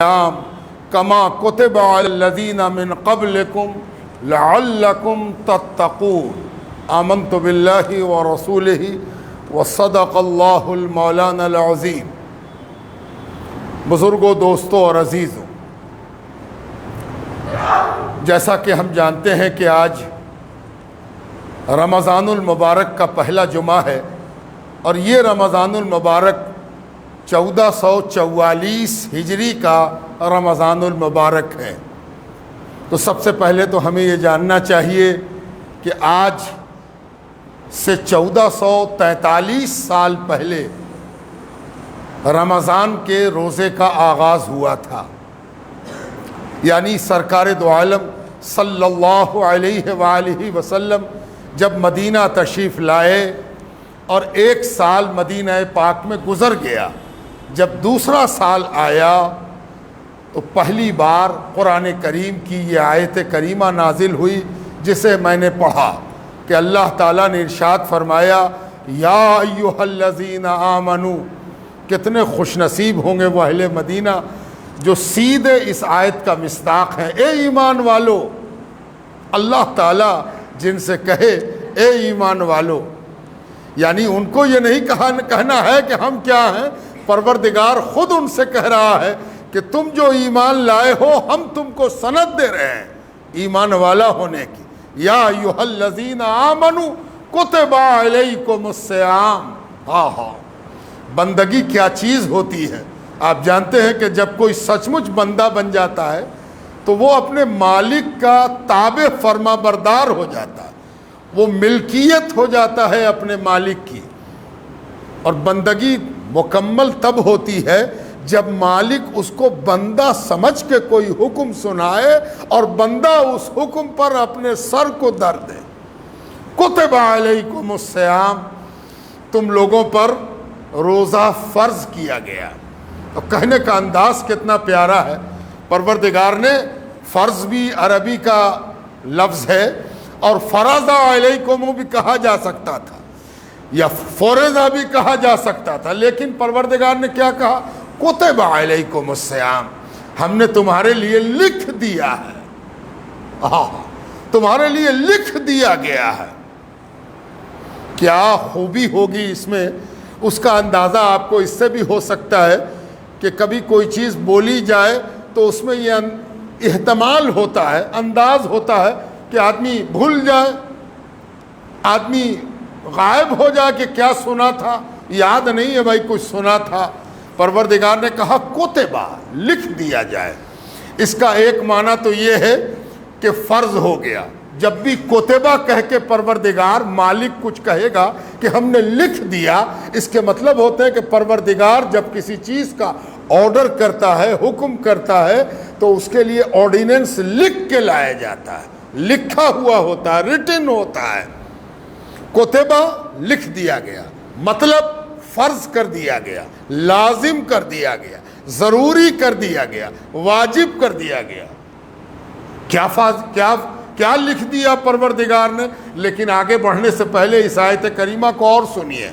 کما کتب علی الذین من قبلکم لعلکم تتقون آمنت باللہ ورسولہ وصدق اللہ المولانا العظیم۔ بزرگوں، دوستوں اور عزیزوں، جیسا کہ ہم جانتے ہیں کہ آج رمضان المبارک کا پہلا جمعہ ہے اور یہ رمضان المبارک 1444 ہجری کا رمضان المبارک ہے۔ تو سب سے پہلے تو ہمیں یہ جاننا چاہیے کہ آج سے 1443 سال پہلے رمضان کے روزے کا آغاز ہوا تھا، یعنی سرکار دو عالم صلی اللہ علیہ وآلہ وسلم جب مدینہ تشریف لائے اور 1 سال مدینہ پاک میں گزر گیا، جب دوسرا سال آیا تو پہلی بار قرآن کریم کی یہ آیت کریمہ نازل ہوئی جسے میں نے پڑھا کہ اللہ تعالیٰ نے ارشاد فرمایا یا ایھا الذین آمنوا۔ کتنے خوش نصیب ہوں گے وہ اہل مدینہ جو سیدھے اس آیت کا مصداق ہیں۔ اے ایمان والو، اللہ تعالیٰ جن سے کہے اے ایمان والو، یعنی ان کو یہ نہیں کہنا ہے کہ ہم کیا ہیں، پروردگار خود ان سے کہہ رہا ہے کہ تم جو ایمان لائے ہو ہم تم کو سند دے رہے ہیں ایمان والا ہونے کی۔ یا ایھا الذین آمنوا کتب علیکم الصیام۔ بندگی کیا چیز ہوتی ہے؟ آپ جانتے ہیں کہ جب کوئی سچ مچ بندہ بن جاتا ہے تو وہ اپنے مالک کا تابع فرما بردار ہو جاتا ہے، وہ ملکیت ہو جاتا ہے اپنے مالک کی۔ اور بندگی مکمل تب ہوتی ہے جب مالک اس کو بندہ سمجھ کے کوئی حکم سنائے اور بندہ اس حکم پر اپنے سر کو در دے۔ کتب علیکم الصیام، تم لوگوں پر روزہ فرض کیا گیا۔ اور کہنے کا انداز کتنا پیارا ہے، پروردگار نے فرض بھی عربی کا لفظ ہے اور فرض علیکم بھی کہا جا سکتا تھا یا فرض بھی کہا جا سکتا تھا، لیکن پروردگار نے کیا کہا؟ کتب علیکم الصیام، ہم نے تمہارے لیے لکھ دیا ہے، تمہارے لیے لکھ دیا گیا ہے۔ کیا خوبی ہوگی اس میں، اس کا اندازہ آپ کو اس سے بھی ہو سکتا ہے کہ کبھی کوئی چیز بولی جائے تو اس میں یہ احتمال ہوتا ہے، انداز ہوتا ہے کہ آدمی بھول جائے، آدمی غائب ہو جائے کہ کیا سنا تھا، یاد نہیں ہے بھائی کچھ سنا تھا۔ پروردگار نے کہا کتبہ، لکھ دیا جائے۔ اس کا ایک معنی تو یہ ہے کہ فرض ہو گیا۔ جب بھی کتبہ کہہ کے پروردگار مالک کچھ کہے گا کہ ہم نے لکھ دیا، اس کے مطلب ہوتے ہیں کہ پروردگار جب کسی چیز کا آرڈر کرتا ہے، حکم کرتا ہے، تو اس کے لیے آرڈیننس لکھ کے لایا جاتا ہے، لکھا ہوا ہوتا ہے، ریٹن ہوتا ہے۔ کتبہ لکھ دیا گیا، مطلب فرض کر دیا گیا، لازم کر دیا گیا، ضروری کر دیا گیا، واجب کر دیا گیا۔ کیا لکھ دیا پروردگار نے؟ لیکن آگے بڑھنے سے پہلے اس آیت کریمہ کو اور سنیے۔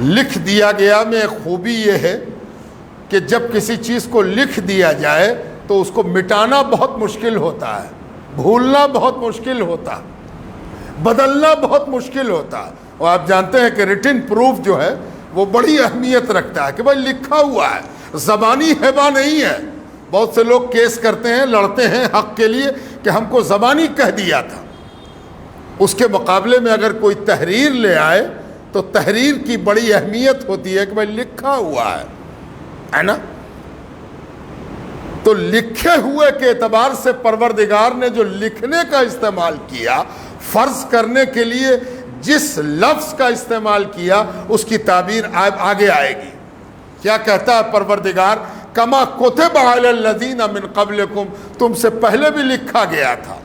لکھ دیا گیا میں خوبی یہ ہے کہ جب کسی چیز کو لکھ دیا جائے تو اس کو مٹانا بہت مشکل ہوتا ہے، بھولنا بہت مشکل ہوتا ہے، بدلنا بہت مشکل ہوتا ہے۔ اور آپ جانتے ہیں کہ ریٹن پروف جو ہے وہ بڑی اہمیت رکھتا ہے کہ بھائی لکھا ہوا ہے، زبانی ہیبا نہیں ہے۔ بہت سے لوگ کیس کرتے ہیں، لڑتے ہیں حق کے لیے کہ ہم کو زبانی کہہ دیا تھا۔ اس کے مقابلے میں اگر کوئی تحریر لے آئے تو تحریر کی بڑی اہمیت ہوتی ہے کہ بھائی لکھا ہوا ہے نا۔ تو لکھے ہوئے کے اعتبار سے پروردگار نے جو لکھنے کا استعمال کیا، فرض کرنے کے لیے جس لفظ کا استعمال کیا، اس کی تعبیر آگے آئے گی۔ کیا کہتا ہے پروردگار؟ کما کتب علی الذین من قبلکم، تم سے پہلے بھی لکھا گیا تھا۔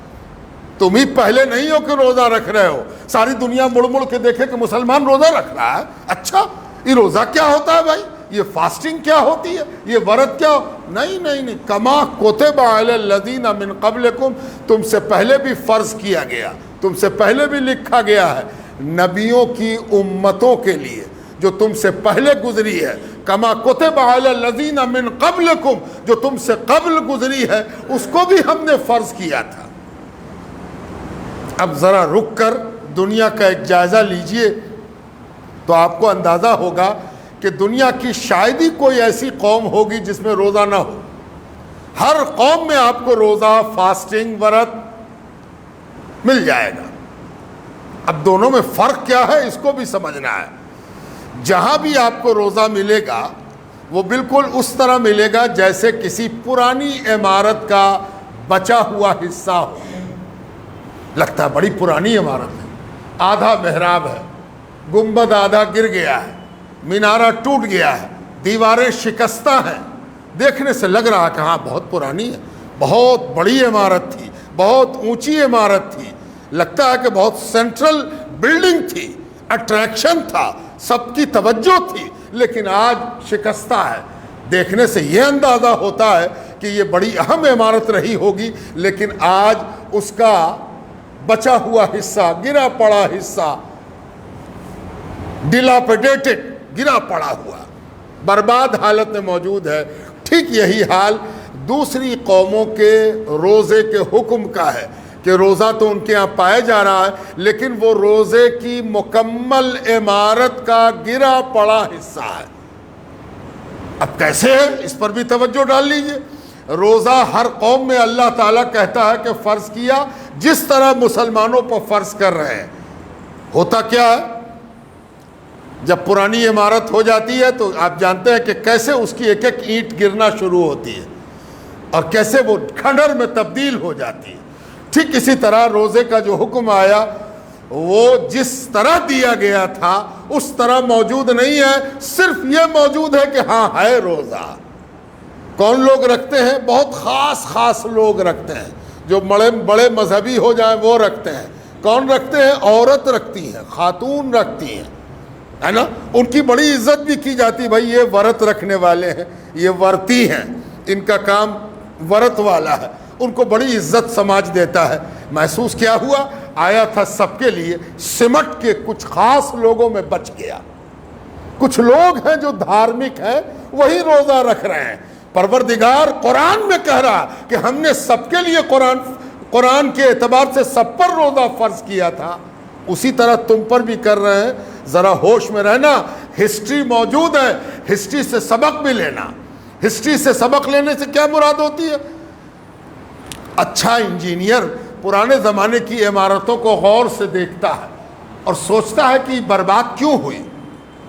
تم ہی پہلے نہیں ہو کہ روزہ رکھ رہے ہو، ساری دنیا مڑ مڑ کے دیکھے کہ مسلمان روزہ رکھ رہا ہے، اچھا یہ روزہ کیا ہوتا ہے بھائی، یہ فاسٹنگ کیا ہوتی ہے، یہ ورت کیا نہیں، کما کتب علی الذین من قبلکم، تم سے پہلے بھی فرض کیا گیا، تم سے پہلے بھی لکھا گیا ہے، نبیوں کی امتوں کے لیے، جو تم سے پہلے گزری ہے، کما کتب علی الذین من قبلکم، جو تم سے قبل گزری ہے اس کو بھی ہم نے فرض کیا تھا۔ اب ذرا رک کر دنیا کا ایک جائزہ لیجئے تو آپ کو اندازہ ہوگا کہ دنیا کی شاید ہی کوئی ایسی قوم ہوگی جس میں روزہ نہ ہو۔ ہر قوم میں آپ کو روزہ، فاسٹنگ، ورت مل جائے گا۔ اب دونوں میں فرق کیا ہے اس کو بھی سمجھنا ہے۔ جہاں بھی آپ کو روزہ ملے گا وہ بالکل اس طرح ملے گا جیسے کسی پرانی عمارت کا بچا ہوا حصہ ہو۔ لگتا ہے بڑی پرانی عمارت ہے، آدھا محراب ہے، گنبد آدھا گر گیا ہے، مینارہ ٹوٹ گیا ہے، دیواریں شکستہ ہیں، دیکھنے سے لگ رہا کہ ہاں بہت پرانی ہے، بہت بڑی عمارت تھی، بہت اونچی عمارت تھی، لگتا ہے کہ بہت سینٹرل بلڈنگ تھی، اٹریکشن تھا، سب کی توجہ تھی، لیکن آج شکستہ ہے۔ دیکھنے سے یہ اندازہ ہوتا ہے کہ یہ بڑی اہم عمارت رہی ہوگی، لیکن آج اس کا بچا ہوا حصہ، گرا پڑا حصہ، ڈیلاپیڈیٹڈ، گرا پڑا ہوا، برباد حالت میں موجود ہے۔ ٹھیک یہی حال دوسری قوموں کے روزے کے حکم کا ہے کہ روزہ تو ان کے ہاں پایا جا رہا ہے، لیکن وہ روزے کی مکمل عمارت کا گرا پڑا حصہ ہے۔ اب کیسے ہے اس پر بھی توجہ ڈال لیجئے۔ روزہ ہر قوم میں اللہ تعالیٰ کہتا ہے کہ فرض کیا، جس طرح مسلمانوں پر فرض کر رہے ہیں۔ ہوتا کیا ہے، جب پرانی عمارت ہو جاتی ہے تو آپ جانتے ہیں کہ کیسے اس کی ایک ایک اینٹ گرنا شروع ہوتی ہے اور کیسے وہ کھنڈر میں تبدیل ہو جاتی ہے۔ ٹھیک اسی طرح روزے کا جو حکم آیا وہ جس طرح دیا گیا تھا اس طرح موجود نہیں ہے، صرف یہ موجود ہے کہ ہاں ہے روزہ۔ کون لوگ رکھتے ہیں؟ بہت خاص لوگ رکھتے ہیں، جو بڑے مذہبی ہو جائیں وہ رکھتے ہیں۔ کون رکھتے ہیں؟ عورت رکھتی ہیں، خاتون رکھتی ہیں، ہے نا؟ ان کی بڑی عزت بھی کی جاتی، بھائی یہ ورت رکھنے والے ہیں، یہ ورتی ہیں، ان کا کام ورت والا ہے، ان کو بڑی عزت سماج دیتا ہے۔ محسوس کیا ہوا؟ آیا تھا سب کے لیے، سمٹ کے کچھ خاص لوگوں میں بچ گیا۔ کچھ لوگ ہیں جو دھارمک ہیں وہی روزہ رکھ رہے ہیں۔ پروردگار قرآن میں کہہ رہا کہ ہم نے سب کے لیے قرآن کے اعتبار سے سب پر روزہ فرض کیا تھا، اسی طرح تم پر بھی کر رہے ہیں۔ ذرا ہوش میں رہنا، ہسٹری موجود ہے، ہسٹری سے سبق بھی لینا۔ ہسٹری سے سبق لینے سے کیا مراد ہوتی ہے؟ اچھا انجینئر پرانے زمانے کی عمارتوں کو غور سے دیکھتا ہے اور سوچتا ہے کہ یہ برباد کیوں ہوئی،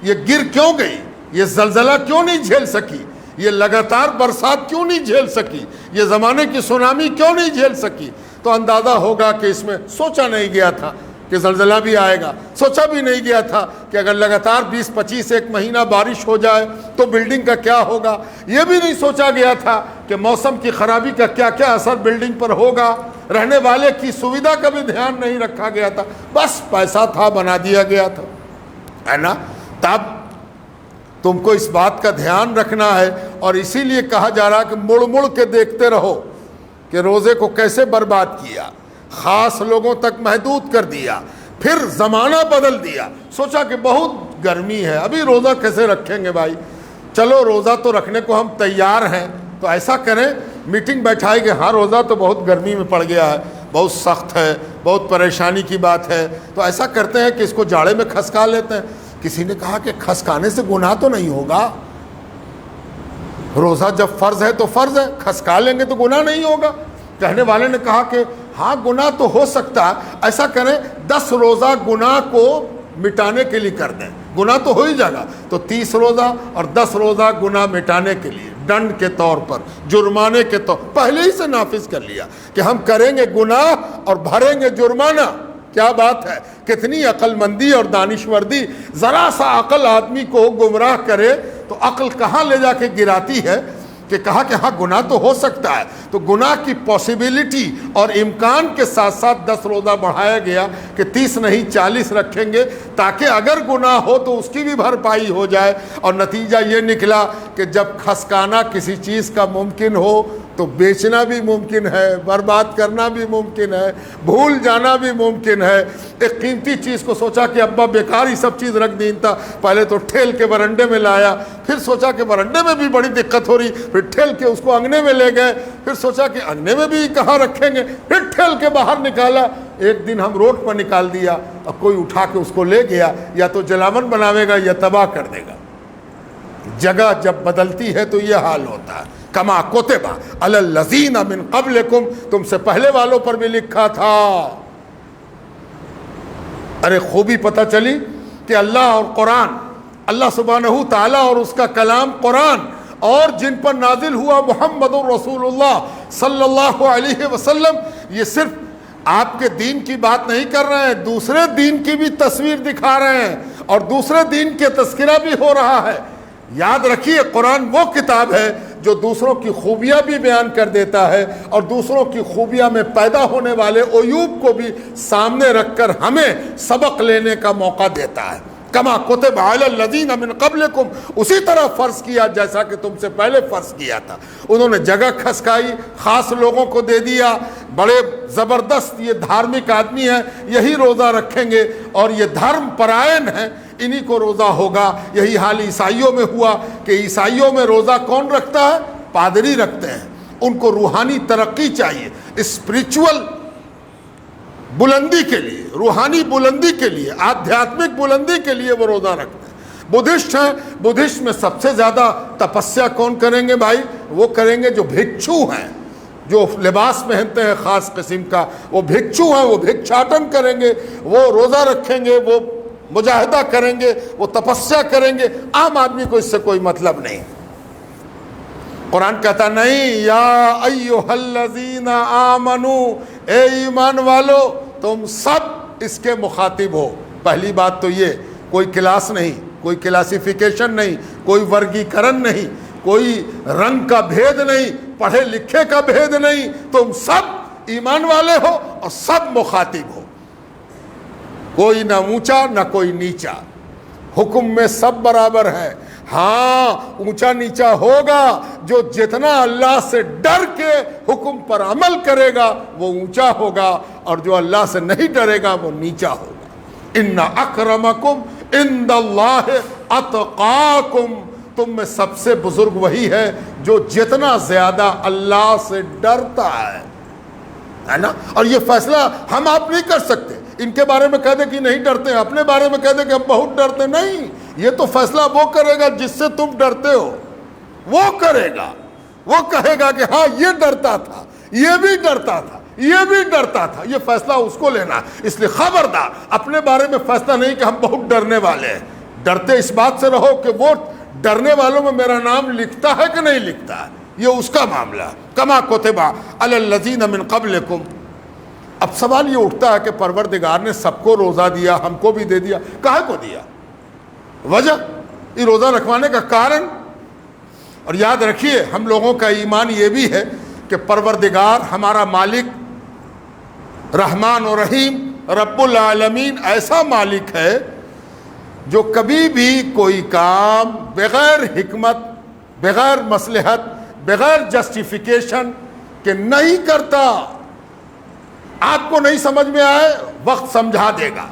یہ گر کیوں گئی، یہ زلزلہ کیوں نہیں جھیل سکی، یہ لگاتار برسات کیوں نہیں جھیل سکی، یہ زمانے کی سونامی کیوں نہیں جھیل سکی، تو اندازہ ہوگا کہ اس میں سوچا نہیں گیا تھا کہ زلزلہ بھی آئے گا، سوچا بھی نہیں گیا تھا کہ اگر لگاتار 20-25 ایک مہینہ بارش ہو جائے تو بلڈنگ کا کیا ہوگا، یہ بھی نہیں سوچا گیا تھا کہ موسم کی خرابی کا کیا کیا اثر بلڈنگ پر ہوگا، رہنے والے کی سویدھا کا بھی دھیان نہیں رکھا گیا تھا، بس پیسہ تھا بنا دیا گیا تھا، ہے نا؟ تب تم کو اس بات کا دھیان رکھنا ہے، اور اسی لیے کہا جا رہا کہ مڑ مڑ کے دیکھتے رہو کہ روزے کو کیسے برباد کیا، خاص لوگوں تک محدود کر دیا، پھر زمانہ بدل دیا، سوچا کہ بہت گرمی ہے ابھی روزہ کیسے رکھیں گے بھائی، چلو روزہ تو رکھنے کو ہم تیار ہیں، تو ایسا کریں میٹنگ بیٹھائی کہ ہاں روزہ تو بہت گرمی میں پڑ گیا ہے، بہت سخت ہے، بہت پریشانی کی بات ہے، تو ایسا کرتے ہیں کہ اس کو جاڑے میں کھسکا لیتے ہیں۔ کسی نے کہا کہ کھسکانے سے گناہ تو نہیں ہوگا، روزہ جب فرض ہے تو فرض ہے، کھسکا لیں گے تو گناہ نہیں ہوگا۔ کہنے والے نے کہا کہ ہاں گناہ تو ہو سکتا ہے، ایسا کریں 10 روزہ گناہ کو مٹانے کے لیے کر دیں، گناہ تو ہو ہی جائے گا، تو 30 روزہ اور 10 روزہ گناہ مٹانے کے لیے ڈنڈ کے طور پر، جرمانے کے طور پہلے ہی سے نافذ کر لیا کہ ہم کریں گے گناہ اور بھریں گے جرمانہ۔ کیا بات ہے، کتنی عقل مندی اور دانشوردی، ذرا سا عقل آدمی کو گمراہ کرے تو عقل کہاں لے جا کے گراتی ہے کہ کہا کہ ہاں گناہ تو ہو سکتا ہے، تو گناہ کی پاسیبلٹی اور امکان کے ساتھ ساتھ 10 روزہ بڑھایا گیا کہ 30 نہیں 40 رکھیں گے، تاکہ اگر گناہ ہو تو اس کی بھی بھرپائی ہو جائے۔ اور نتیجہ یہ نکلا کہ جب کھسکانا کسی چیز کا ممکن ہو تو بیچنا بھی ممکن ہے، برباد کرنا بھی ممکن ہے، بھول جانا بھی ممکن ہے۔ ایک قیمتی چیز کو سوچا کہ ابا بیکار ہی سب چیز رکھ دین تھا، پہلے تو ٹھیل کے برنڈے میں لایا، پھر سوچا کہ برنڈے میں بھی بڑی دقت ہو رہی، پھر ٹھیل کے اس کو انگنے میں لے گئے، پھر سوچا کہ انگنے میں بھی کہاں رکھیں گے، پھر ٹھیل کے باہر نکالا۔ ایک دن ہم روڈ پر نکال دیا، اب کوئی اٹھا کے اس کو لے گیا، یا تو جلاون بناوے گا یا تباہ کر دے گا۔ جگہ جب بدلتی ہے تو یہ حال ہوتا ہے۔ کما کتبا علی الذین من قبلکم، تم سے پہلے والوں پر بھی لکھا تھا۔ ارے خوبی پتہ چلی کہ اللہ اور قرآن، اللہ سبحانہ تعالیٰ اور اس کا کلام قرآن، اور جن پر نازل ہوا محمد رسول اللہ صلی اللہ علیہ وسلم، یہ صرف آپ کے دین کی بات نہیں کر رہے ہیں، دوسرے دین کی بھی تصویر دکھا رہے ہیں، اور دوسرے دین کے تذکرہ بھی ہو رہا ہے۔ یاد رکھیے، قرآن وہ کتاب ہے جو دوسروں کی خوبیاں بھی بیان کر دیتا ہے، اور دوسروں کی خوبیاں میں پیدا ہونے والے عیوب کو بھی سامنے رکھ کر ہمیں سبق لینے کا موقع دیتا ہے۔ کما کتب علی الذین من قبلکم، اسی طرح فرض کیا جیسا کہ تم سے پہلے فرض کیا تھا۔ انہوں نے جگہ کھسکائی، خاص لوگوں کو دے دیا، بڑے زبردست یہ دھارمک آدمی ہیں، یہی روزہ رکھیں گے، اور یہ دھرم پرائن ہیں، انہی کو روزہ ہوگا۔ یہی حال عیسائیوں میں ہوا کہ عیسائیوں میں روزہ کون رکھتا ہے؟ پادری رکھتے ہیں۔ ان کو روحانی ترقی چاہیے، اسپریچول بلندی کے لیے، روحانی بلندی کے لیے، آدھیاتمک بلندی کے لیے وہ روزہ رکھتے ہیں۔ بدھسٹ ہیں، بدھسٹ میں سب سے زیادہ تپسیا کون کریں گے بھائی؟ وہ کریں گے جو بھکشو ہیں، جو لباس پہنتے ہیں خاص قسم کا، وہ بھکشو ہیں، وہ بھکشاٹن کریں گے، وہ روزہ رکھیں گے، وہ مجاہدہ کریں گے، وہ تپسیا کریں گے۔ عام آدمی کو اس سے کوئی مطلب نہیں۔ قرآن کہتا نہیں، یا ایھا الذین آمنو، اے ایمان والو، تم سب اس کے مخاطب ہو۔ پہلی بات تو یہ، کوئی کلاس نہیں، کوئی کلاسیفیکیشن نہیں، کوئی ورگیکرن نہیں، کوئی رنگ کا بھید نہیں، پڑھے لکھے کا بھید نہیں، تم سب ایمان والے ہو اور سب مخاطب ہو، کوئی نہ اونچا نہ کوئی نیچا، حکم میں سب برابر ہے۔ ہاں اونچا نیچا ہوگا، جو جتنا اللہ سے ڈر کے حکم پر عمل کرے گا وہ اونچا ہوگا، اور جو اللہ سے نہیں ڈرے گا وہ نیچا ہوگا۔ ان اکرمکم عند اللہ اتقاکم، تم میں سب سے بزرگ وہی ہے جو جتنا زیادہ اللہ سے ڈرتا ہے نا۔ اور یہ فیصلہ ہم آپ نہیں کر سکتے، ان کے بارے میں کہہ دے کہ نہیں ڈرتے، اپنے بارے میں کہہ دے کہ ہم بہت ڈرتے، نہیں۔ یہ تو فیصلہ وہ کرے گا جس سے تم ڈرتے ہو، وہ کرے گا، وہ کہے گا کہ ہاں یہ ڈرتا تھا، یہ بھی ڈرتا تھا، یہ بھی ڈرتا تھا، یہ فیصلہ اس کو لینا۔ اس لیے خبردار، اپنے بارے میں فیصلہ نہیں کہ ہم بہت ڈرنے والے ہیں۔ ڈرتے اس بات سے رہو کہ وہ ڈرنے والوں میں میرا نام لکھتا ہے کہ نہیں لکھتا ہے، یہ اس کا معاملہ ہے۔ کما کتب علی الذین من قبلکم۔ اب سوال یہ اٹھتا ہے کہ پروردگار نے سب کو روزہ دیا، ہم کو بھی دے دیا، کاہے کو دیا؟ وجہ، یہ روزہ رکھوانے کا کارن۔ اور یاد رکھیے، ہم لوگوں کا ایمان یہ بھی ہے کہ پروردگار ہمارا مالک رحمان و رحیم رب العالمین ایسا مالک ہے جو کبھی بھی کوئی کام بغیر حکمت، بغیر مصلحت، بغیر جسٹیفیکیشن کہ نہیں کرتا۔ آپ کو نہیں سمجھ میں آئے، وقت سمجھا دے گا۔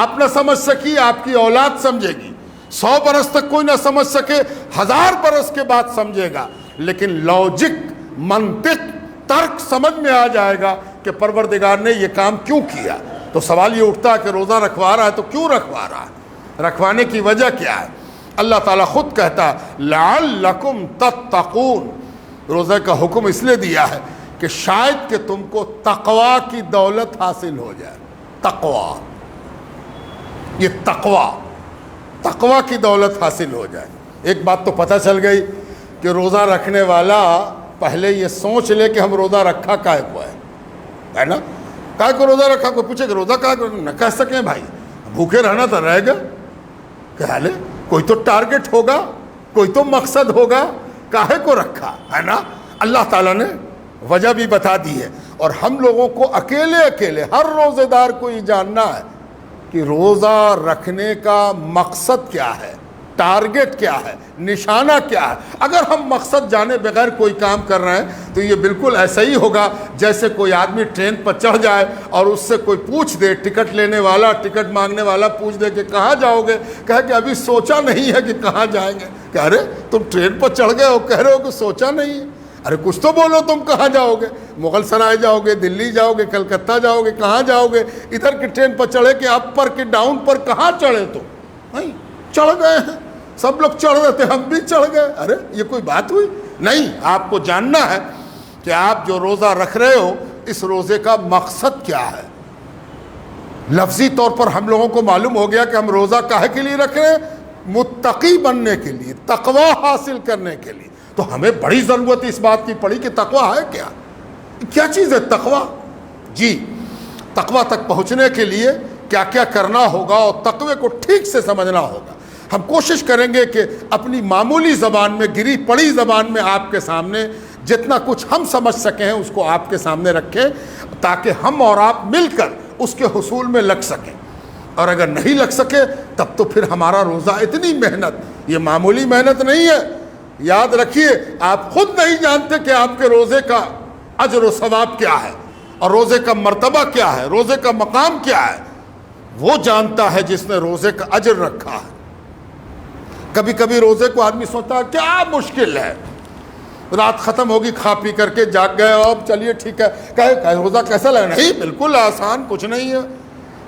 آپ نہ سمجھ سکی، آپ کی اولاد سمجھے گی۔ 100 برس تک کوئی نہ سمجھ سکے، 1000 برس کے بعد سمجھے گا، لیکن لاجک، منطق، ترک سمجھ میں آ جائے گا کہ پروردگار نے یہ کام کیوں کیا۔ تو سوال یہ اٹھتا ہے کہ روزہ رکھوا رہا ہے تو کیوں رکھوا رہا ہے؟ رکھوانے کی وجہ کیا ہے؟ اللہ تعالیٰ خود کہتا ہے لعلکم تتقون، روزہ کا حکم اس لیے دیا ہے کہ شاید کہ تم کو تقوی کی دولت حاصل ہو جائے۔ تقوی، یہ تقوی کی دولت حاصل ہو جائے۔ ایک بات تو پتہ چل گئی کہ روزہ رکھنے والا پہلے یہ سوچ لے کہ ہم روزہ رکھا کائے کو ہے نا۔ کائے کو روزہ رکھا، کوئی پوچھے کہ روزہ کائے کو، نہ کہہ سکیں بھائی، بھوکے رہنا تو رہے گا، کہہ لے کوئی تو ٹارگٹ ہوگا، کوئی تو مقصد ہوگا، کاہے کو رکھا ہے نا۔ اللہ تعالیٰ نے وجہ بھی بتا دی ہے، اور ہم لوگوں کو اکیلے ہر روزے دار کو یہ جاننا ہے کہ روزہ رکھنے کا مقصد کیا ہے۔ ٹارگٹ کیا ہے, نشانہ کیا ہے. اگر ہم مقصد جانے بغیر کوئی کام کر رہے ہیں تو یہ بالکل ایسا ہی ہوگا جیسے کوئی آدمی ٹرین پر چڑھ جائے اور اس سے کوئی پوچھ دے, ٹکٹ لینے والا, ٹکٹ مانگنے والا پوچھ دے کہ کہاں جاؤ گے, کہے کہ ابھی سوچا نہیں ہے کہ کہاں جائیں گے. کہ ارے تم ٹرین پر چڑھ گئے ہو, کہہ رہے ہو کہ سوچا نہیں ہے. ارے کچھ تو بولو, تم کہاں جاؤ گے؟ مغل سرائے جاؤ گے, دلی جاؤ گے, کلکتہ جاؤ گے, کہاں جاؤ گے؟ ادھر کی ٹرین پر چڑھے کہ اپ پر کہ ڈاؤن پر, کہاں چڑھے؟ تو نہیں, چڑھ گئے ہیں, سب لوگ چڑھ رہے تھے, ہم بھی چڑھ گئے. ارے یہ کوئی بات ہوئی؟ نہیں, آپ کو جاننا ہے کہ آپ جو روزہ رکھ رہے ہو اس روزے کا مقصد کیا ہے. لفظی طور پر ہم لوگوں کو معلوم ہو گیا کہ ہم روزہ کاہے کے لیے رکھ رہے ہیں؟ متقی بننے کے لیے, تقوی حاصل کرنے کے لیے. تو ہمیں بڑی ضرورت اس بات کی پڑی کہ تقوی ہے کیا, کیا چیز ہے تقوی. جی, تقوی تک پہنچنے کے لیے کیا کیا کرنا ہوگا اور تقوی کو ٹھیک سے سمجھنا ہوگا. ہم کوشش کریں گے کہ اپنی معمولی زبان میں, گری پڑی زبان میں آپ کے سامنے جتنا کچھ ہم سمجھ سکیں اس کو آپ کے سامنے رکھیں تاکہ ہم اور آپ مل کر اس کے حصول میں لگ سکیں. اور اگر نہیں لگ سکے تب تو پھر ہمارا روزہ اتنی محنت, یہ معمولی محنت نہیں ہے. یاد رکھیے, آپ خود نہیں جانتے کہ آپ کے روزے کا اجر و ثواب کیا ہے اور روزے کا مرتبہ کیا ہے, روزے کا مقام کیا ہے. وہ جانتا ہے جس نے روزے کا اجر رکھا ہے. کبھی کبھی روزے کو آدمی سوچتا ہے کیا مشکل ہے, رات ختم ہوگی, کھا پی کر کے جاگ گئے, اب چلیے ٹھیک ہے, کہ روزہ کیسا لگا؟ نہیں, بالکل آسان, کچھ نہیں ہے.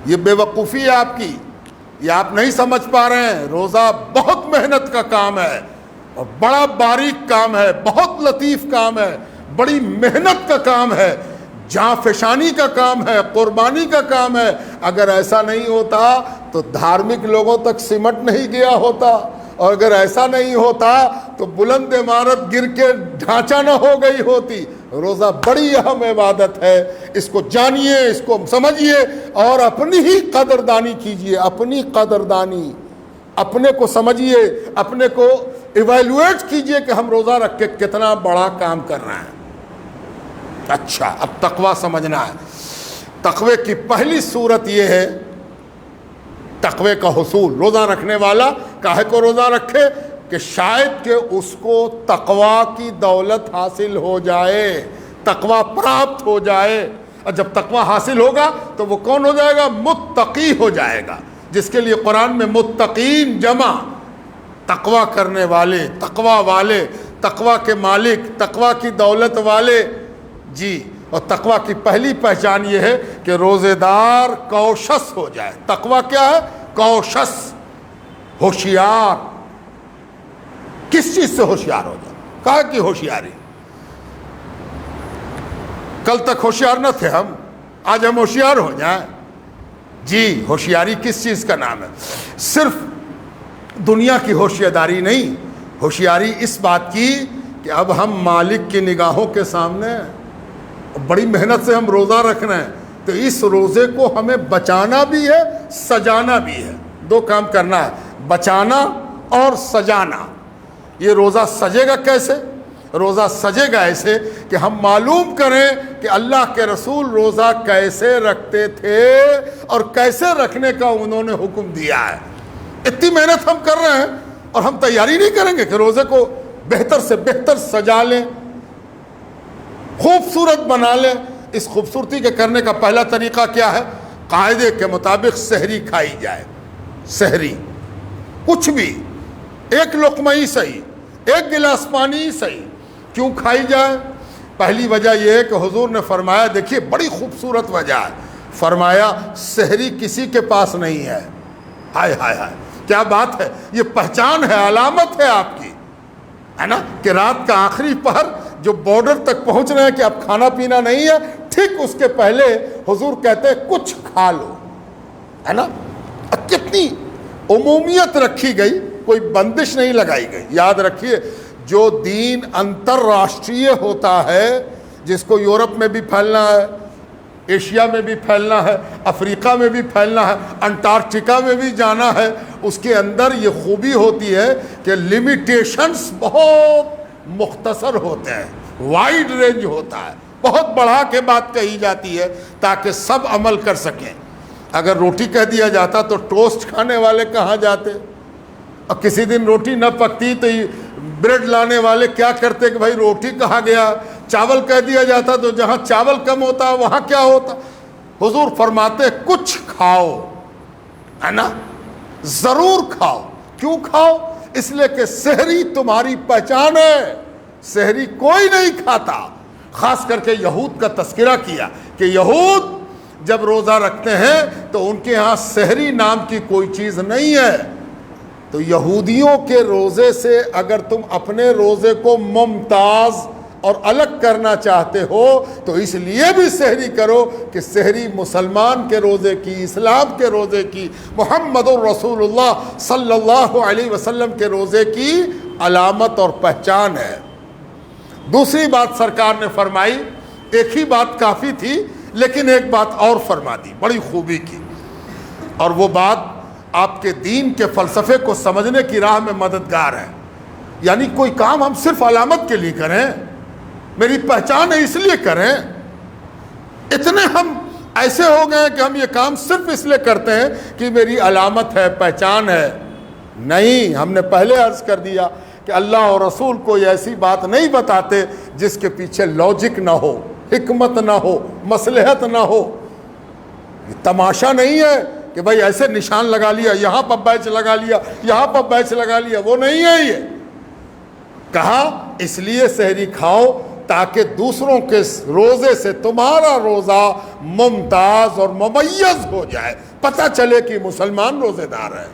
یہ بے وقوفی ہے آپ کی, یہ آپ نہیں سمجھ پا رہے ہیں. روزہ بہت محنت کا کام ہے اور بڑا باریک کام ہے, بہت لطیف کام ہے, بڑی محنت کا کام ہے, جاں فشانی کا کام ہے, قربانی کا کام ہے. اگر ایسا نہیں ہوتا تو دھارمک لوگوں تک سمٹ نہیں گیا ہوتا, اور اگر ایسا نہیں ہوتا تو بلند عمارت گر کے ڈھانچہ نہ ہو گئی ہوتی. روزہ بڑی اہم عبادت ہے, اس کو جانیے, اس کو سمجھیے اور اپنی ہی قدردانی کیجیے. اپنی قدردانی, اپنے کو سمجھیے, اپنے کو ایویلویٹ کیجیے کہ ہم روزہ رکھ کے کتنا بڑا کام کر رہے ہیں. اچھا, اب تقوی سمجھنا ہے. تقوی کی پہلی صورت یہ ہے, تقوی کا حصول. روزہ رکھنے والا کاہے کو روزہ رکھے؟ کہ شاید کہ اس کو تقوی کی دولت حاصل ہو جائے, تقوی پراپت ہو جائے. اور جب تقوی حاصل ہوگا تو وہ کون ہو جائے گا؟ متقی ہو جائے گا, جس کے لیے قرآن میں متقین جمع, تقوی کرنے والے, تقوی والے, تقوی کے مالک, تقوی کی دولت والے. جی, اور تقوی کی پہلی پہچان یہ ہے کہ روزے دار کوشش ہو جائے. تقوی کیا ہے؟ کوشش, ہوشیار. کس چیز سے ہوشیار ہو جائے؟ کہا کہ ہوشیاری. کل تک ہوشیار نہ تھے ہم, آج ہم ہوشیار ہو جائیں. جی, ہوشیاری کس چیز کا نام ہے؟ صرف دنیا کی ہوشیاری نہیں, ہوشیاری اس بات کی کہ اب ہم مالک کی نگاہوں کے سامنے, بڑی محنت سے ہم روزہ رکھ رہے ہیں, تو اس روزے کو ہمیں بچانا بھی ہے, سجانا بھی ہے. دو کام کرنا ہے, بچانا اور سجانا. یہ روزہ سجے گا کیسے؟ روزہ سجے گا ایسے کہ ہم معلوم کریں کہ اللہ کے رسول روزہ کیسے رکھتے تھے اور کیسے رکھنے کا انہوں نے حکم دیا ہے. اتنی محنت ہم کر رہے ہیں اور ہم تیاری نہیں کریں گے کہ روزے کو بہتر سے بہتر سجا لیں, خوبصورت بنا لیں. اس خوبصورتی کے کرنے کا پہلا طریقہ کیا ہے؟ قاعدے کے مطابق سحری کھائی جائے. سحری کچھ بھی, ایک لقمہ ہی صحیح, ایک گلاس پانی ہی صحیح. کیوں کھائی جائے؟ پہلی وجہ یہ ہے کہ حضور نے فرمایا, دیکھیے بڑی خوبصورت وجہ ہے, فرمایا سحری کسی کے پاس نہیں ہے. ہائے ہائے ہائے, کیا بات ہے, یہ پہچان ہے, علامت ہے آپ کی, ہے نا, کہ رات کا آخری پہر جو بارڈر تک پہنچ رہے ہیں کہ اب کھانا پینا نہیں ہے, ٹھیک اس کے پہلے حضور کہتے ہیں کچھ کھا لو, ہے نا. کتنی عمومیت رکھی گئی, کوئی بندش نہیں لگائی گئی. یاد رکھیے, جو دین انتر راشٹریہ ہوتا ہے, جس کو یورپ میں بھی پھیلنا ہے, ایشیا میں بھی پھیلنا ہے, افریقہ میں بھی پھیلنا ہے, انٹارکٹیکا میں بھی جانا ہے, اس کے اندر یہ خوبی ہوتی ہے کہ لمیٹیشنز بہت مختصر ہوتے ہیں, وائڈ رینج ہوتا ہے, بہت بڑھا کے بات کہی جاتی ہے تاکہ سب عمل کر سکیں. اگر روٹی کہہ دیا جاتا تو ٹوسٹ کھانے والے کہاں جاتے, اور کسی دن روٹی نہ پکتی تو بریڈ لانے والے کیا کرتے کہ بھائی روٹی کہا گیا، چاول کہہ دیا جاتا تو جہاں چاول کم ہوتا وہاں کیا ہوتا؟ حضور فرماتے کچھ کھاؤ، ہے نا، ضرور کھاؤ۔ کیوں کھاؤ؟ اس لیے کہ سحری تمہاری پہچان ہے، سحری کوئی نہیں کھاتا۔ خاص کر کے یہود کا تذکرہ کیا کہ یہود جب روزہ رکھتے ہیں تو ان کے ہاں سحری نام کی کوئی چیز نہیں ہے۔ تو یہودیوں کے روزے سے اگر تم اپنے روزے کو ممتاز اور الگ کرنا چاہتے ہو تو اس لیے بھی سحری کرو کہ سحری مسلمان کے روزے کی، اسلام کے روزے کی، محمد الرسول اللہ صلی اللہ علیہ وسلم کے روزے کی علامت اور پہچان ہے۔ دوسری بات سرکار نے فرمائی، ایک ہی بات کافی تھی لیکن ایک بات اور فرما دی بڑی خوبی کی، اور وہ بات آپ کے دین کے فلسفے کو سمجھنے کی راہ میں مددگار ہے۔ یعنی کوئی کام ہم صرف علامت کے لیے کریں، میری پہچان ہے اس لیے کریں، اتنے ہم ایسے ہو گئے کہ ہم یہ کام صرف اس لیے کرتے ہیں کہ میری علامت ہے، پہچان ہے۔ نہیں، ہم نے پہلے عرض کر دیا کہ اللہ اور رسول کوئی ایسی بات نہیں بتاتے جس کے پیچھے لاجک نہ ہو، حکمت نہ ہو، مصلحت نہ ہو۔ یہ تماشا نہیں ہے کہ بھائی ایسے نشان لگا لیا، یہاں پر بیچ لگا لیا، یہاں پر بیچ لگا لیا، وہ نہیں ہے۔ یہ کہا اس لیے سحری کھاؤ تاکہ دوسروں کے روزے سے تمہارا روزہ ممتاز اور ممیز ہو جائے، پتہ چلے کہ مسلمان روزے دار ہے،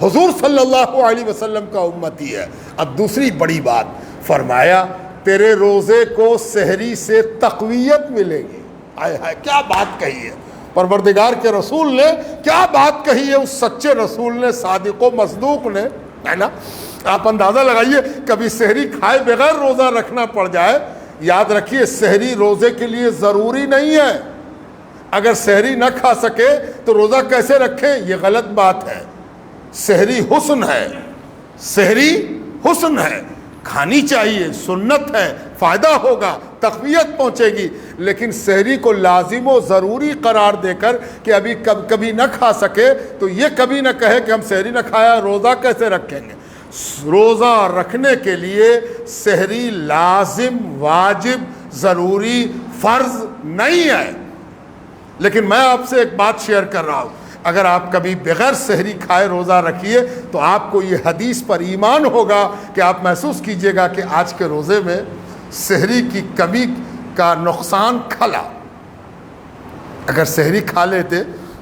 حضور صلی اللہ علیہ وسلم کا امتی ہے۔ اب دوسری بڑی بات فرمایا، تیرے روزے کو سحری سے تقویت ملے گی۔ آئے ہائے، کیا بات کہی ہے پروردگار کے رسول نے، کیا بات کہی ہے اس سچے رسول نے، صادق و مصدوق نے، ہے نا۔ آپ اندازہ لگائیے، کبھی سحری کھائے بغیر روزہ رکھنا پڑ جائے، یاد رکھیے سحری روزے کے لیے ضروری نہیں ہے۔ اگر سحری نہ کھا سکے تو روزہ کیسے رکھیں؟ یہ غلط بات ہے۔ سحری حسن ہے، سحری حسن ہے، کھانی چاہیے، سنت ہے، فائدہ ہوگا، تقویت پہنچے گی، لیکن سحری کو لازم و ضروری قرار دے کر کہ ابھی کبھی نہ کھا سکے تو یہ کبھی نہ کہے کہ ہم سحری نہ کھایا، روزہ کیسے رکھیں گے؟ روزہ رکھنے کے لیے سحری لازم، واجب، ضروری، فرض نہیں ہے۔ لیکن میں آپ سے ایک بات شیئر کر رہا ہوں، اگر آپ کبھی بغیر سحری کھائے روزہ رکھیے تو آپ کو یہ حدیث پر ایمان ہوگا کہ آپ محسوس کیجئے گا کہ آج کے روزے میں سحری کی کمی کا نقصان کھلا۔ اگر سحری کھا لیتے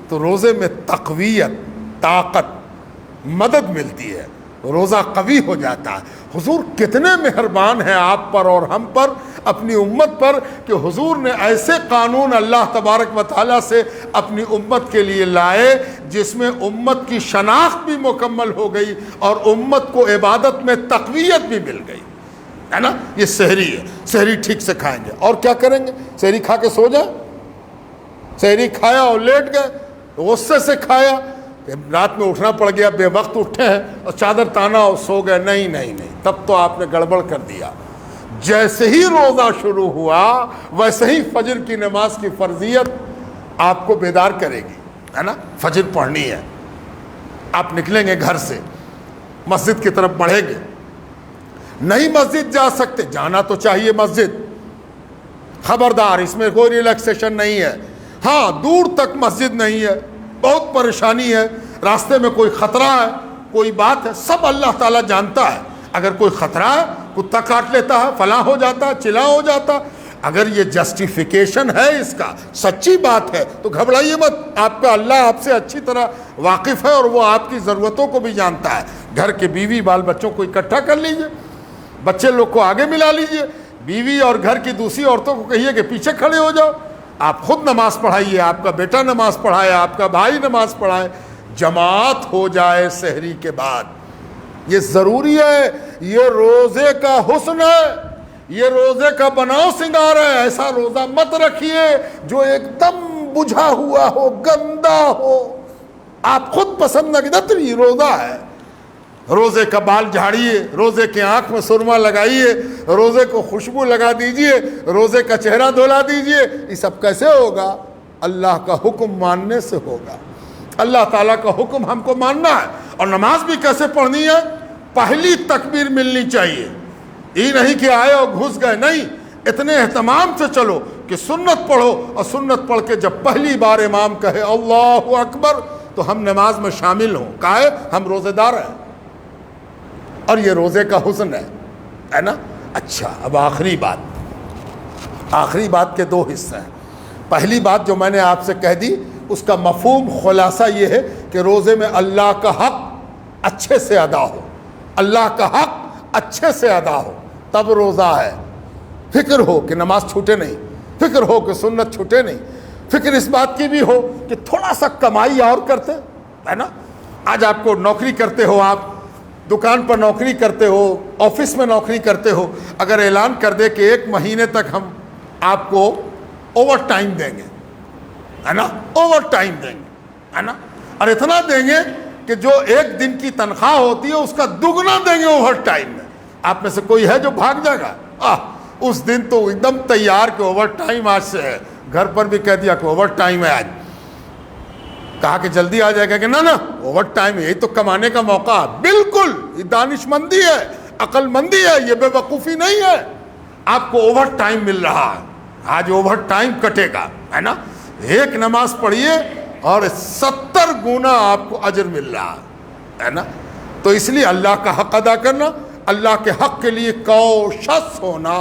تو روزے میں تقویت، طاقت، مدد ملتی ہے، روزہ قوی ہو جاتا ہے۔ حضور کتنے مہربان ہیں آپ پر اور ہم پر، اپنی امت پر، کہ حضور نے ایسے قانون اللہ تبارک و تعالیٰ سے اپنی امت کے لیے لائے جس میں امت کی شناخت بھی مکمل ہو گئی اور امت کو عبادت میں تقویت بھی مل گئی، ہے نا۔ یہ سحری ہے، سحری ٹھیک سے کھائیں گے۔ اور کیا کریں گے؟ سحری کھا کے سو جائیں؟ سحری کھایا اور لیٹ گئے، غصے سے کھایا، رات میں اٹھنا پڑ گیا، بے وقت اٹھے ہیں اور چادر تانا اور سو گئے، نہیں نہیں نہیں، تب تو آپ نے گڑبڑ کر دیا۔ جیسے ہی روزہ شروع ہوا ویسے ہی فجر کی نماز کی فرضیت آپ کو بیدار کرے گی، ہے نا۔ فجر پڑھنی ہے، آپ نکلیں گے گھر سے، مسجد کی طرف بڑھیں گے، نہیں مسجد جا سکتے، جانا تو چاہیے مسجد، خبردار اس میں کوئی ریلیکسیشن نہیں ہے۔ ہاں دور تک مسجد نہیں ہے، بہت پریشانی ہے، راستے میں کوئی خطرہ ہے، کوئی بات ہے، سب اللہ تعالیٰ جانتا ہے۔ اگر کوئی خطرہ ہے، کتا کاٹ لیتا ہے، فلاں ہو جاتا، چلا ہو جاتا، اگر یہ جسٹیفیکیشن ہے، اس کا سچی بات ہے تو گھبرائیے مت۔ آپ کا اللہ آپ سے اچھی طرح واقف ہے اور وہ آپ کی ضرورتوں کو بھی جانتا ہے۔ گھر کے بیوی بال بچوں کو اکٹھا کر لیجئے، بچے لوگ کو آگے ملا لیجئے، بیوی اور گھر کی دوسری عورتوں کو کہیے کہ پیچھے کھڑے ہو جاؤ، آپ خود نماز پڑھائیے، آپ کا بیٹا نماز پڑھائے، آپ کا بھائی نماز پڑھائے، جماعت ہو جائے سحری کے بعد۔ یہ ضروری ہے، یہ روزے کا حسن ہے، یہ روزے کا بناؤ سنگار ہے۔ ایسا روزہ مت رکھیے جو ایک دم بجھا ہوا ہو، گندا ہو، آپ خود پسند نہ کریں۔ یہ روزہ ہے، روزے کا بال جھاڑیے، روزے کے آنکھ میں سرما لگائیے، روزے کو خوشبو لگا دیجئے، روزے کا چہرہ دھلا دیجئے۔ یہ سب کیسے ہوگا؟ اللہ کا حکم ماننے سے ہوگا۔ اللہ تعالیٰ کا حکم ہم کو ماننا ہے۔ اور نماز بھی کیسے پڑھنی ہے؟ پہلی تکبیر ملنی چاہیے، یہ نہیں کہ آئے اور گھس گئے، نہیں، اتنے اہتمام سے چلو کہ سنت پڑھو، اور سنت پڑھ کے جب پہلی بار امام کہے اللہ اکبر تو ہم نماز میں شامل ہوں، کہے ہم روزے دار ہیں، اور یہ روزے کا حسن ہے نا۔ اچھا، اب آخری بات کے دو حصے ہیں۔ پہلی بات جو میں نے آپ سے کہہ دی، اس کا مفہوم خلاصہ یہ ہے کہ روزے میں اللہ کا حق اچھے سے ادا ہو، اللہ کا حق اچھے سے ادا ہو، تب روزہ ہے۔ فکر ہو کہ نماز چھوٹے نہیں، فکر ہو کہ سنت چھوٹے نہیں، فکر اس بات کی بھی ہو کہ تھوڑا سا کمائی اور کرتے ہے نا۔ آج آپ کو نوکری کرتے ہو، آپ دکان پر نوکری کرتے ہو، آفس میں نوکری کرتے ہو، اگر اعلان کر دے کہ 1 مہینے تک ہم آپ کو اوور ٹائم دیں گے، ہے نا، اوور ٹائم دیں گے، ہے نا، اور اتنا دیں گے کہ جو 1 دن کی تنخواہ ہوتی ہے اس کا دگنا دیں گے اوور ٹائم میں، آپ میں سے کوئی ہے جو بھاگ جائے گا؟ اس دن تو ایک دم تیار کہ اوور ٹائم آج سے ہے، گھر پر بھی کہہ دیا کہ اوور ٹائم ہے آج، کہا کہ جلدی آ جائے گا کہ نا اوور ٹائم، یہی تو کمانے کا موقع ہے۔ بالکل، یہ دانش مندی ہے، عقل مندی ہے، یہ بے وقوفی نہیں ہے۔ آپ کو اوور ٹائم مل رہا ہے، آج اوور ٹائم کٹے گا، ہے نا۔ 1 نماز پڑھیے اور 70 گنا آپ کو اجر مل رہا ہے نا۔ تو اس لیے اللہ کا حق ادا کرنا، اللہ کے حق کے لیے کوشش ہونا،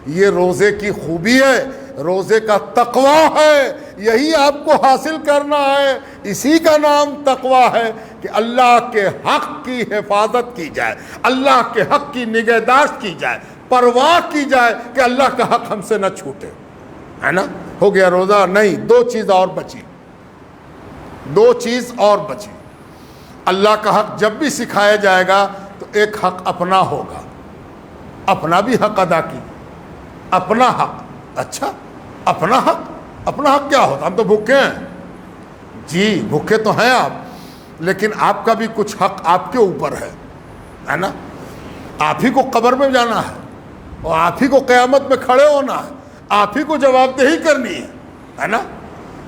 یہ روزے کی خوبی ہے، روزے کا تقویٰ ہے، یہی آپ کو حاصل کرنا ہے۔ اسی کا نام تقویٰ ہے کہ اللہ کے حق کی حفاظت کی جائے، اللہ کے حق کی نگہداشت کی جائے، پرواہ کی جائے کہ اللہ کا حق ہم سے نہ چھوٹے، ہے نا۔ ہو گیا روزہ؟ نہیں، 2 چیز اور بچی، 2 چیز اور بچی۔ اللہ کا حق جب بھی سکھایا جائے گا تو ایک حق اپنا ہوگا، اپنا بھی حق ادا کی، اپنا حق۔ اچھا، اپنا حق کیا ہوتا؟ ہم تو بھوکے ہیں، جی بھوکے تو ہیں آپ، لیکن آپ کا بھی کچھ حق آپ کے اوپر ہے نا۔ آپ ہی کو قبر میں جانا ہے، اور آپ ہی کو قیامت میں کھڑے ہونا ہے، آپ ہی کو جواب دہی کرنی ہے نا۔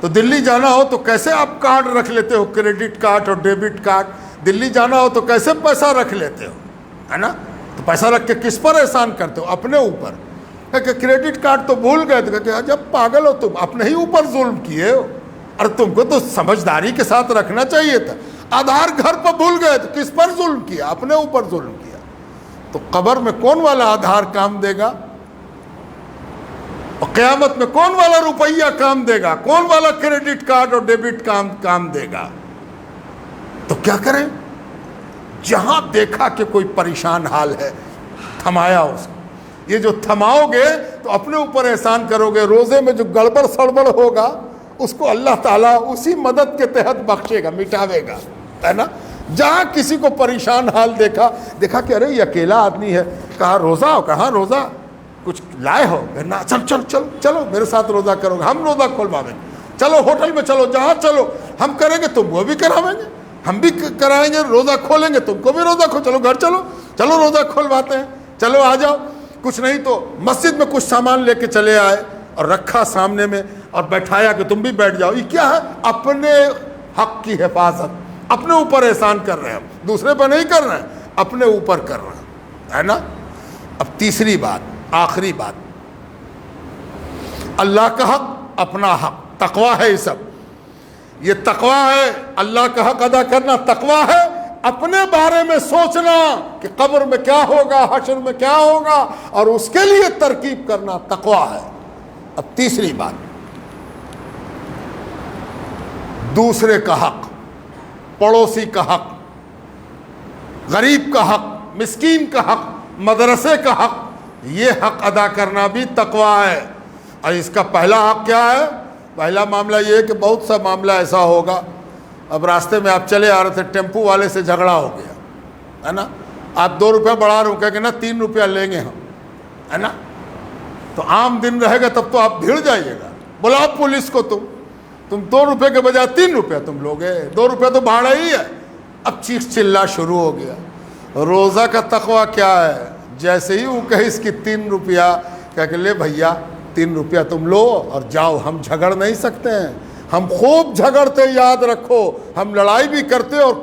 تو دلی جانا ہو تو کیسے آپ کارڈ رکھ لیتے ہو، کریڈٹ کارڈ اور ڈیبٹ کارڈ؟ دلی جانا ہو تو کیسے پیسہ رکھ لیتے ہو، ہے نا۔ تو پیسہ رکھ کے کس پر احسان کرتے ہو؟ اپنے اوپر۔ کہ کریڈٹ کارڈ تو بھول گئے، تو کہ جب پاگل ہو تم، اپنے ہی اوپر ظلم کیے ہو، اور تم کو تو سمجھداری کے ساتھ رکھنا چاہیے تھا۔ آدھار گھر پر بھول گئے تو کس پر ظلم کیا؟ اپنے اوپر ظلم کیا۔ تو قبر میں کون والا آدھار کام دے گا، اور قیامت میں کون والا روپیہ کام دے گا، کون والا کریڈٹ کارڈ اور ڈیبٹ کام دے گا؟ تو کیا کریں؟ جہاں دیکھا کہ کوئی پریشان حال ہے، تھمایا اس کو۔ یہ جو تھماؤ گے تو اپنے اوپر احسان کرو گے۔ روزے میں جو گڑبڑ سڑبڑ ہوگا اس کو اللہ تعالیٰ اسی مدد کے تحت بخشے گا، مٹاوے گا، ہے نا۔ جہاں کسی کو پریشان حال دیکھا کہ ارے یہ اکیلا آدمی ہے، کہا روزہ ہو، کہاں روزہ، کچھ لائے ہو؟ نا، چلو میرے ساتھ روزہ کرو گے، ہم روزہ کھولوا دیں گے، چلو ہوٹل میں چلو، جہاں چلو ہم کریں گے، تم وہ بھی کراویں گے، ہم بھی کرائیں گے، روزہ کھولیں گے، تم کو بھی روزہ چلو گھر چلو روزہ کھولواتے ہیں، چلو آ جاؤ۔ کچھ نہیں تو مسجد میں کچھ سامان لے کے چلے آئے اور رکھا سامنے میں اور بیٹھایا کہ تم بھی بیٹھ جاؤ۔ یہ کیا ہے؟ اپنے حق کی حفاظت، اپنے اوپر احسان کر رہے ہیں، دوسرے پر نہیں کر رہے ہیں، اپنے اوپر کر رہے ہیں، ہے نا۔ اب تیسری بات، آخری بات، اللہ کا حق، اپنا حق، تقویٰ ہے۔ یہ سب یہ تقویٰ ہے، اللہ کا حق ادا کرنا تقویٰ ہے، اپنے بارے میں سوچنا کہ قبر میں کیا ہوگا، حشر میں کیا ہوگا، اور اس کے لیے ترکیب کرنا تقویٰ ہے۔ اب تیسری بات، دوسرے کا حق، پڑوسی کا حق، غریب کا حق، مسکین کا حق، مدرسے کا حق، یہ حق ادا کرنا بھی تقویٰ ہے۔ اور اس کا پہلا حق کیا ہے؟ پہلا معاملہ یہ ہے کہ بہت سا معاملہ ایسا ہوگا، اب راستے میں آپ چلے آ رہے تھے، ٹیمپو والے سے جھگڑا ہو گیا، ہے نا، آپ 2 روپے بڑھا رہے ہو، کہہ کہ نا 3 روپیہ لیں گے ہم، ہے نا۔ تو عام دن رہے گا تب تو آپ بھیڑ جائیے گا، بلاؤ پولیس کو، تم 2 روپے کے بجائے 3 روپیہ تم لوگے، 2 روپے تو بھاڑا ہی ہے۔ اب چیخ چلا شروع ہو گیا۔ روزہ کا تقویٰ کیا ہے؟ جیسے ہی وہ کہے اس کی 3 روپیہ، کہہ کہ لے بھیا 3 روپیہ تم لو اور جاؤ، ہم جھگڑ نہیں سکتے ہیں، ہم خوب جھگڑتے، یاد رکھو، ہم لڑائی بھی کرتے اور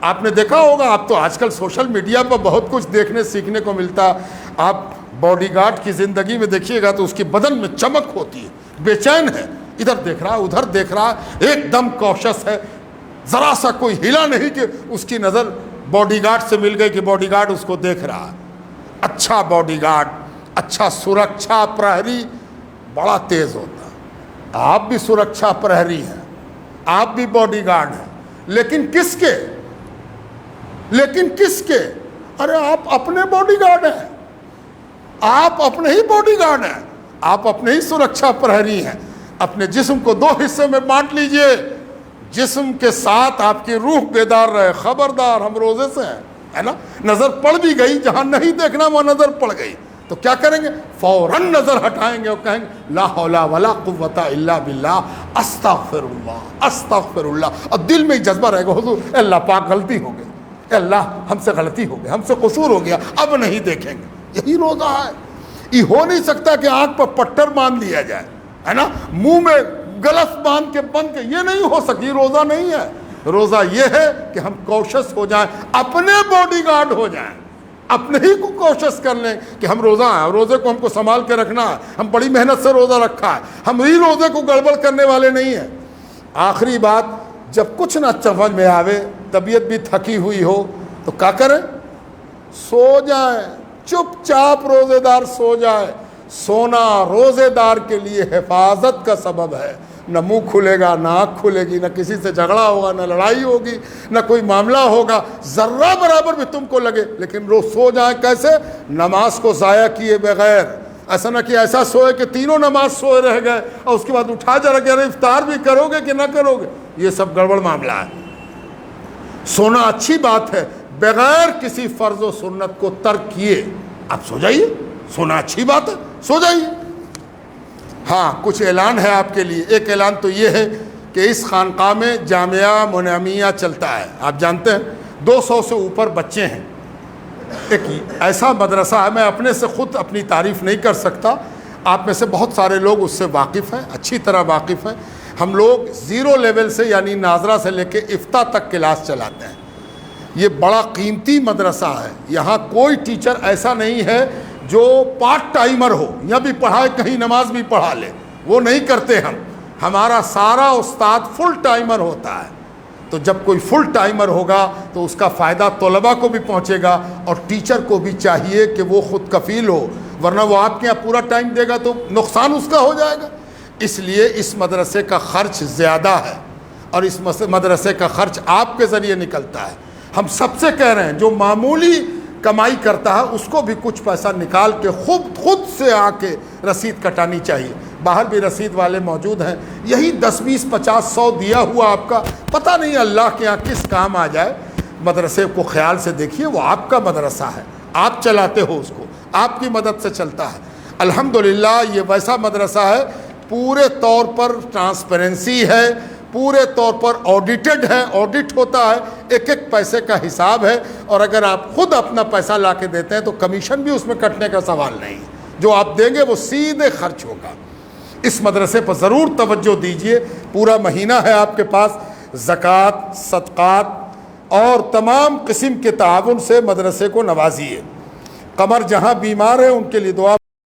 آپ نے دیکھا ہوگا، آپ تو آج کل سوشل میڈیا پر بہت کچھ دیکھنے سیکھنے کو ملتا. آپ باڈی گارڈ کی زندگی میں دیکھیے گا تو اس کی بدن میں چمک ہوتی ہے، بے چین ہے، ادھر دیکھ رہا ادھر دیکھ رہا، ایک دم کوشش ہے، ذرا سا کوئی ہلا نہیں کہ اس کی نظر باڈی گارڈ سے مل گئی کہ باڈی گارڈ اس کو دیکھ رہا. اچھا باڈی گارڈ، اچھا سرکشا پرہری بڑا تیز ہوتا ہے. آپ بھی سرکشا پرہری ہیں، آپ بھی باڈی گارڈ ہیں، لیکن کس کے؟ ارے آپ اپنے باڈی گارڈ ہیں، آپ اپنے ہی باڈی گارڈ ہیں، آپ اپنے ہی سرکشا پرہری ہیں. اپنے جسم کو 2 حصے میں بانٹ لیجئے، جسم کے ساتھ آپ کی روح بیدار رہے. خبردار ہم روزے سے ہیں، ہے نا، نظر پڑ بھی گئی، جہاں نہیں دیکھنا وہ نظر پڑ گئی تو کیا کریں گے؟ فوراً نظر ہٹائیں گے اور کہیں گے لا حول ولا قوت الا باللہ، استغفر اللہ استغفر اللہ. اور دل میں ہی جذبہ رہے گا، حضور اے اللہ پاک غلطی ہو گئی، اے اللہ ہم سے غلطی ہو گئی، ہم سے قصور ہو گیا، اب نہیں دیکھیں گے. یہی روزہ ہے. یہ ہو نہیں سکتا کہ آنکھ پر پٹر باندھ لیا جائے، ہے نا، منہ میں گلف باندھ کے بند کے، یہ نہیں ہو سکتی. روزہ نہیں ہے. روزہ یہ ہے کہ ہم کوشش ہو جائیں، اپنے باڈی گارڈ ہو جائیں، اپنے ہی کو کوشش کر لیں کہ ہم روزہ ہیں، روزے کو ہم کو سنبھال کے رکھنا ہے، ہم بڑی محنت سے روزہ رکھا ہے، ہم ہی روزے کو گڑبڑ کرنے والے نہیں ہیں. آخری بات، جب کچھ نہ سمجھ میں آوے، طبیعت بھی تھکی ہوئی ہو تو کیا کریں؟ سو جائیں، چپ چاپ روزے دار سو جائے. سونا روزے دار کے لیے حفاظت کا سبب ہے. نہ منہ کھلے گا، نہ آنکھ کھلے گی، نہ کسی سے جھگڑا ہوگا، نہ لڑائی ہوگی، نہ کوئی معاملہ ہوگا ذرہ برابر بھی تم کو لگے. لیکن روز سو جائیں کیسے؟ نماز کو ضائع کیے بغیر. ایسا نہ کہ ایسا سوئے کہ تینوں نماز سوئے رہ گئے اور اس کے بعد اٹھا جا رہا کہ ارے افطار بھی کرو گے کہ نہ کرو گے. یہ سب گڑبڑ معاملہ ہے. سونا اچھی بات ہے، بغیر کسی فرض و سنت کو ترک کیے آپ سو جائیے. سونا اچھی بات ہے، سو جائیے. ہاں کچھ اعلان ہے آپ کے لیے. ایک اعلان تو یہ ہے کہ اس خانقاہ میں جامعہ منامیہ چلتا ہے. آپ جانتے ہیں 200 سے اوپر بچے ہیں. ایک ایسا مدرسہ ہے، میں اپنے سے خود اپنی تعریف نہیں کر سکتا، آپ میں سے بہت سارے لوگ اس سے واقف ہیں، اچھی طرح واقف ہیں. ہم لوگ 0 لیول سے یعنی ناظرہ سے لے کے افتاء تک کلاس چلاتے ہیں. یہ بڑا قیمتی مدرسہ ہے. یہاں کوئی ٹیچر ایسا نہیں ہے جو پارٹ ٹائمر ہو، یا بھی پڑھائے کہیں نماز بھی پڑھا لے، وہ نہیں کرتے ہم. ہمارا سارا استاد فل ٹائمر ہوتا ہے. تو جب کوئی فل ٹائمر ہوگا تو اس کا فائدہ طلباء کو بھی پہنچے گا اور ٹیچر کو بھی چاہیے کہ وہ خود کفیل ہو، ورنہ وہ آپ کے یہاں پورا ٹائم دے گا تو نقصان اس کا ہو جائے گا. اس لیے اس مدرسے کا خرچ زیادہ ہے اور اس مدرسے کا خرچ آپ کے ذریعے نکلتا ہے. ہم سب سے کہہ رہے ہیں جو معمولی کمائی کرتا ہے اس کو بھی کچھ پیسہ نکال کے خود سے آ کے رسید کٹانی چاہیے. باہر بھی رسید والے موجود ہیں. یہی 10 20 50 100 دیا ہوا آپ کا پتہ نہیں اللہ کے یہاں کس کام آ جائے. مدرسے کو خیال سے دیکھیے، وہ آپ کا مدرسہ ہے، آپ چلاتے ہو اس کو، آپ کی مدد سے چلتا ہے. الحمدللہ یہ ویسا مدرسہ ہے، پورے طور پر ٹرانسپیرنسی ہے، پورے طور پر آڈیٹڈ ہے، آڈٹ ہوتا ہے، ایک ایک پیسے کا حساب ہے. اور اگر آپ خود اپنا پیسہ لا کے دیتے ہیں تو کمیشن بھی اس میں کٹنے کا سوال نہیں. جو آپ دیں گے وہ سیدھے خرچ ہوگا. اس مدرسے پر ضرور توجہ دیجئے. پورا مہینہ ہے آپ کے پاس، زکوٰۃ، صدقات اور تمام قسم کے تعاون سے مدرسے کو نوازیے. قمر جہاں بیمار ہے ان کے لیے دعا